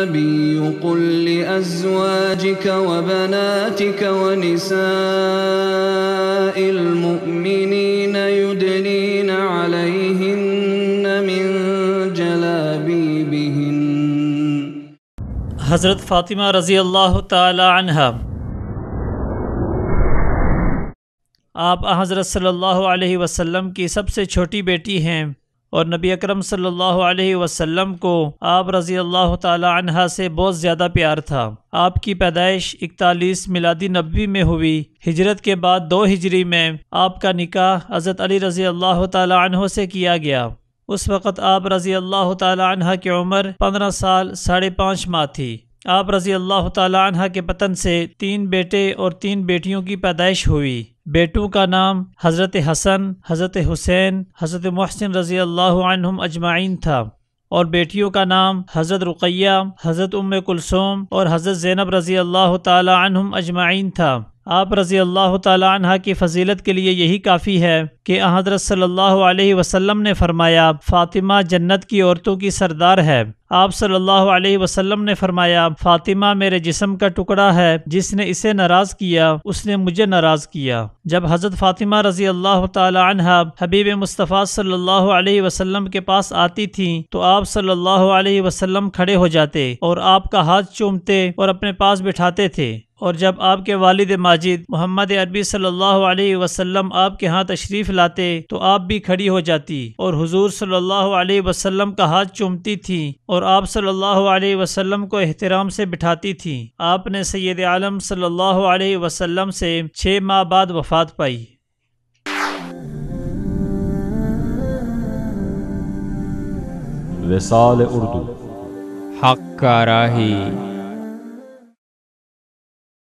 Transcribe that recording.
النبي قل لأزواجك وبناتك ونساء المؤمنين يدنين عليهن من جلابيبهن۔ حضرت فاطمہ رضی اللہ تعالی عنہا آپ حضرت صلی اللہ علیہ وسلم کی سب سے چھوٹی بیٹی ہیں، اور نبی اکرم صلی اللہ علیہ وسلم کو آپ رضی اللہ تعالی عنہ سے بہت زیادہ پیار تھا۔ آپ کی پیدائش 41 میلادی نبوی میں ہوئی۔ ہجرت کے بعد 2 ہجری میں آپ کا نکاح حضرت علی رضی اللہ تعالی عنہ سے کیا گیا۔ اس وقت آپ رضی اللہ تعالی عنہ کی عمر 15 سال 5.5 ماہ تھی۔ آپ رضی اللہ تعالی عنہ کے بطن سے 3 بیٹے اور 3 بیٹیوں کی پیدائش ہوئی۔ بیٹوں کا نام حضرت حسن، حضرت حسین، حضرت محسن رضی اللہ عنہم اجمعین تھا، اور بیٹیوں کا نام حضرت رقیہ، حضرت ام کلثوم اور حضرت زینب رضی اللہ تعالی عنہم اجمعین تھا۔ آپ رضی اللہ تعالی عنہ کی فضیلت کے لیے یہی کافی ہے کہ حضرت صلی اللہ علیہ وسلم نے فرمایا فاطمہ جنت کی عورتوں کی سردار ہے۔ آپ صلی اللہ علیہ وسلم نے فرمایا فاطمہ میرے جسم کا ٹکڑا ہے، جس نے اسے ناراض کیا اس نے مجھے ناراض کیا۔ جب حضرت فاطمہ رضی اللہ تعالی عنہ حبیب مصطفیٰ صلی اللہ علیہ وسلم کے پاس آتی تھیں تو آپ صلی اللہ علیہ وسلم کھڑے ہو جاتے اور آپ کا ہاتھ چومتے اور اپنے پاس بٹھاتے تھے، اور جب آپ کے والد ماجد محمد عربی صلی اللہ علیہ وسلم آپ کے ہاں تشریف لاتے تو آپ بھی کھڑی ہو جاتی اور حضور صلی اللہ علیہ وسلم کا ہاتھ چومتی تھیں اور آپ صلی اللہ علیہ وسلم کو احترام سے بٹھاتی تھیں۔ آپ نے سید عالم صلی اللہ علیہ وسلم سے 6 ماہ بعد وفات پائی۔ وصال اردو، حق کا راہی